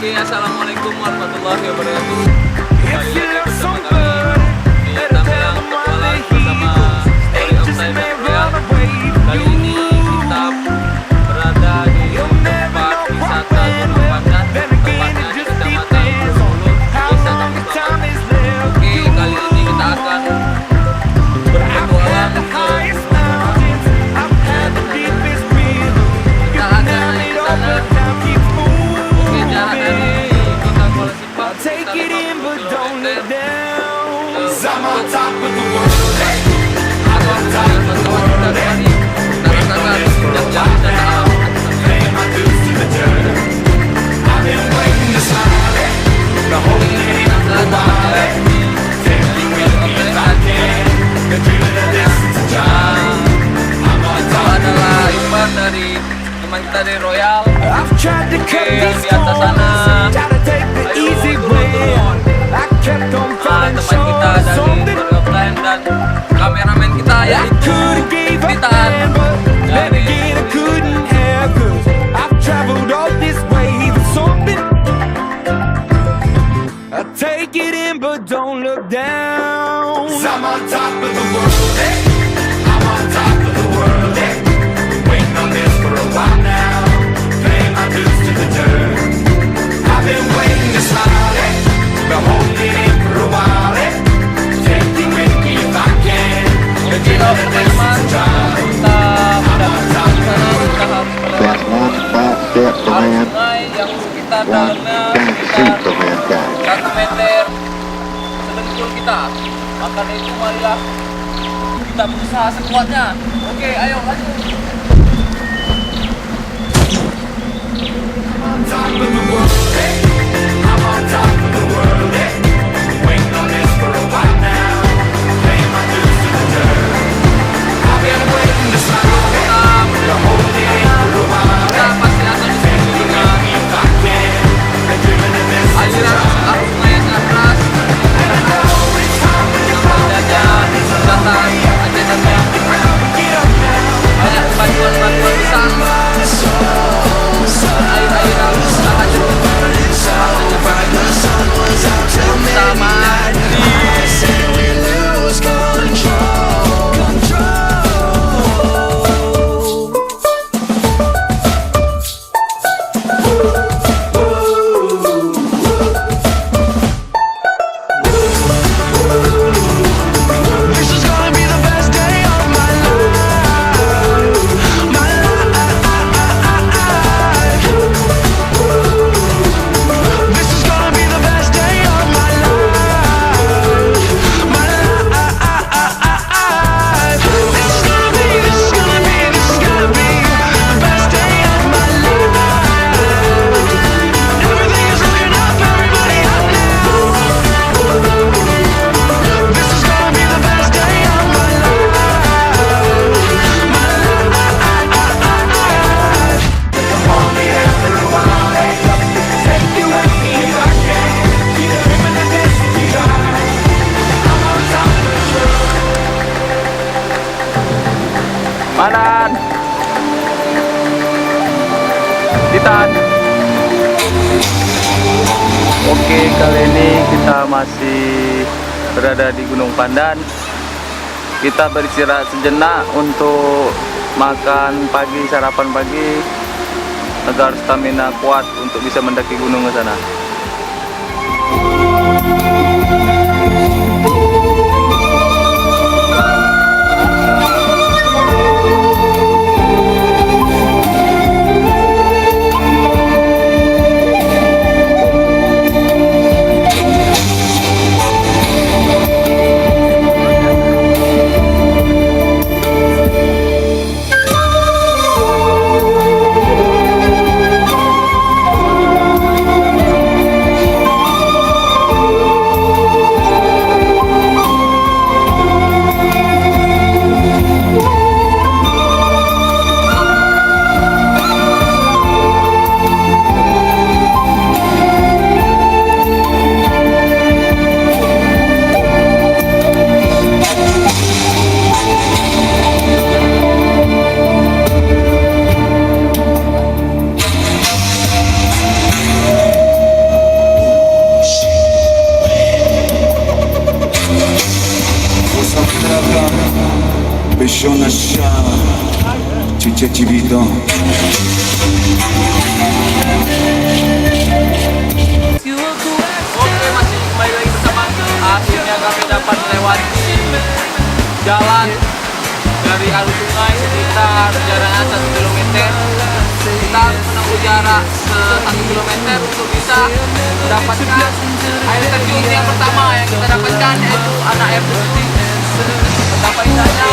Oke, assalamualaikum warahmatullahi wabarakatuh. Kembali lagi bersama kami di Tampilan Petualang bersama Story of Cyber Royal. Kali ini kita berada di tempat wisata Gunung Pandan, tepatnya di Kecamatan Bulu, Desa Kampung Selatan. Oke, kali ini kita akan berpetualang ke kita akan naik ke sana. Oke, jarak dari kota Kuala Simpang sekitar 50 km adalah Iqbal dari teman kita dari Royal. Oke, yang di atas sana teman kita dari Royal dan kameramen kita yaitu Titan dari Take it in, but don't look down. 'Cause I'm on top of the world, hey. I'm on top of the world, hey. Waiting on this for a while now. Paying my dues to the dirt. I've been waiting to smile, hey. Been holding in for a while, hey. Take me with me if I can. If you love it, then my job. I'm on top of the world. That's one small step for man, sungai yang sekitar one dalamnya giant leap for mankind. 1 meter sedengkul kita. Maka dari itu marilah kita berusaha sekuatnya. Oke, ayo lanjut. On top of the world, hey. I'm on top of the world, hey. Waiting on this for a while now. Paying my dues to the dirt. I've been waiting to smile, hey. To hold it in for a while, Kita hey. pasti akan disebut dengan If I can, been dreaming of this since aliran child. arus sungai yang deras. And I know it's time to get out. Jajan, wisata, ajadannya Get up now. banyak bantuan-bantuan bisa air-airan sangat cukup kita mandi. This is gonna be the best day of my life. My life. This is gonna be the best day of my life. My life. This is gonna be the best day of my life. Everything is looking up, everybody up now. This is gonna be the best day of my life. My life. Hold me there for a while, hey. Take you with me if I can. Keep dreaming of this if you got it. I'm on top of the world. Panan, Titan. Oke, kali ini kita masih berada di Gunung Pandan. Kita beristirahat sejenak untuk makan pagi, sarapan pagi agar stamina kuat untuk bisa mendaki gunung ke sana. lascia Cicci Vito. Oke, masih kembali lagi bersama. Akhirnya kami dapat melewati jalan dari alur sungai sekitar jaraknya 1 km. Kita harus menempuh jarak 1 km untuk bisa mendapatkan air terjun yang pertama yang kita dapatkan, yaitu anak air terjun. Betapa indahnya.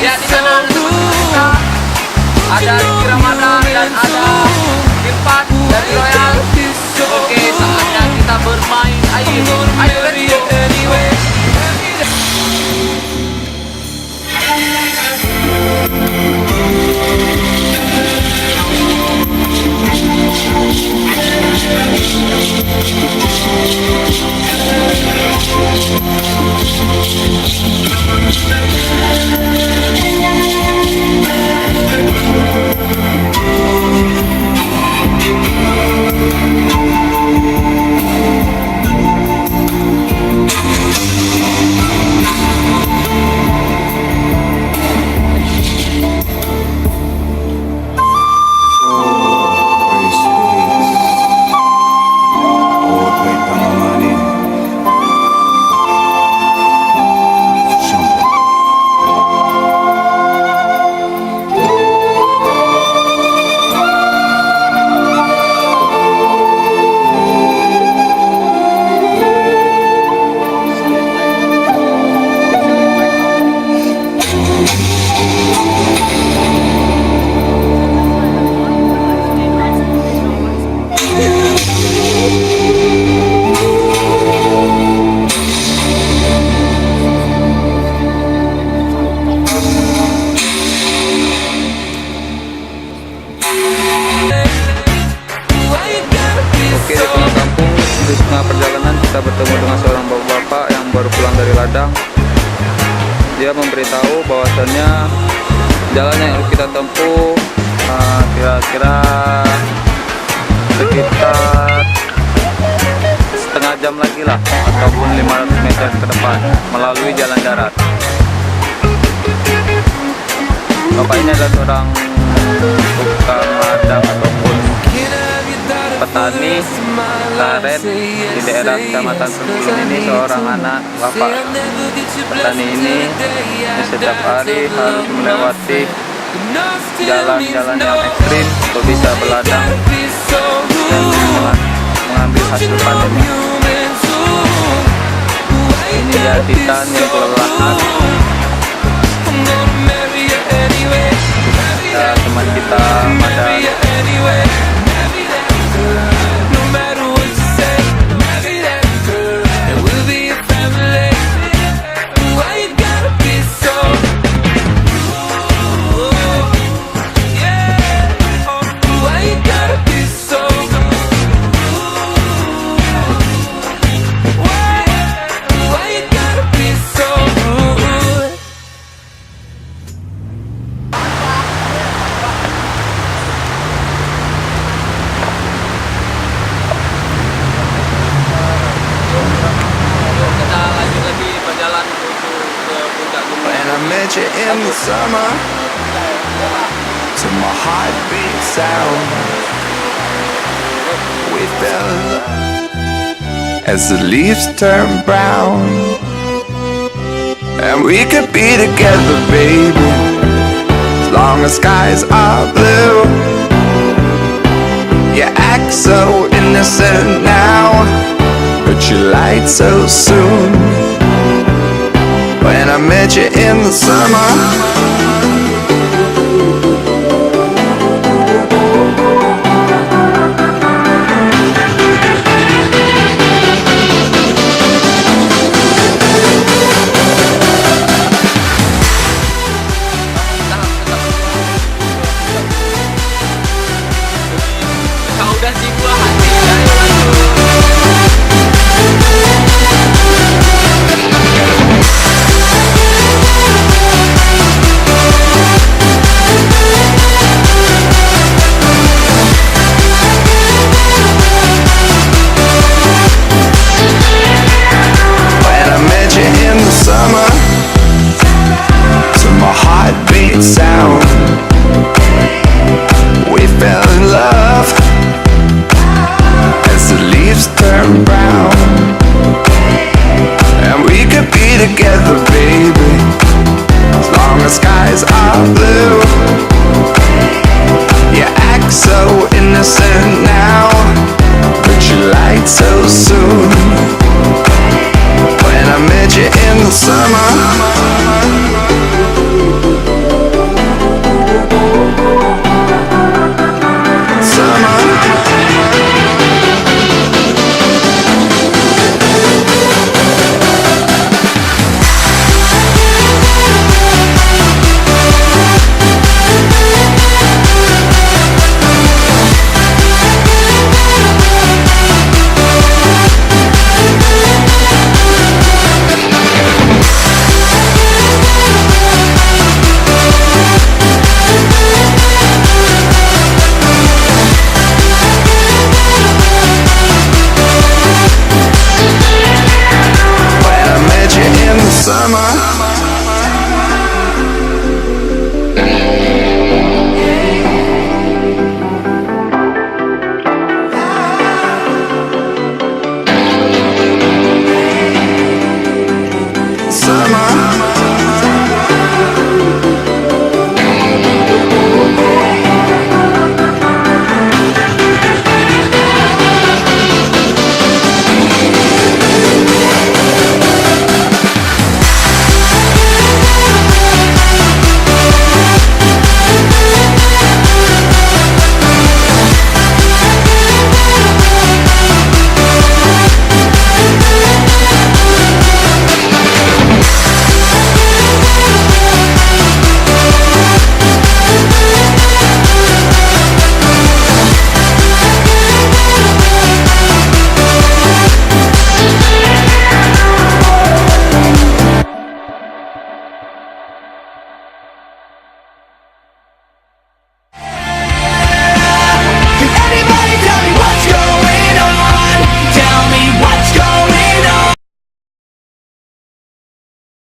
Ya, di sana ada teman-teman kita. Ada Rizky Ramadan dan ada Irfan dari Royal. Oke, saatnya kita bermain air. Ayo, let's go. Oke, di tengah kampung, di tengah perjalanan kita bertemu dengan seorang bapak-bapak yang baru pulang dari ladang. Dia memberitahu bahwasannya jalan yang harus kita tempuh kira-kira sekitar setengah jam lagi lah, ataupun 500 meter ke depan melalui jalan darat. Bapak ini adalah seorang tukang ladang ataupun petani karet di daerah Kecamatan Sempulung ini. Seorang anak bapak petani ini setiap hari harus melewati jalan-jalan yang ekstrim untuk bisa berladang dan mengambil hasil panennya. Ini ya Titan yang kelelahan. Ya, teman kita Madan. When I met you in the summer, to my heartbeat sound, we fell in love as the leaves turn brown, and we could be together, baby, as long as skies are blue. You act so innocent now, but you lied so soon. When I met you in the summer,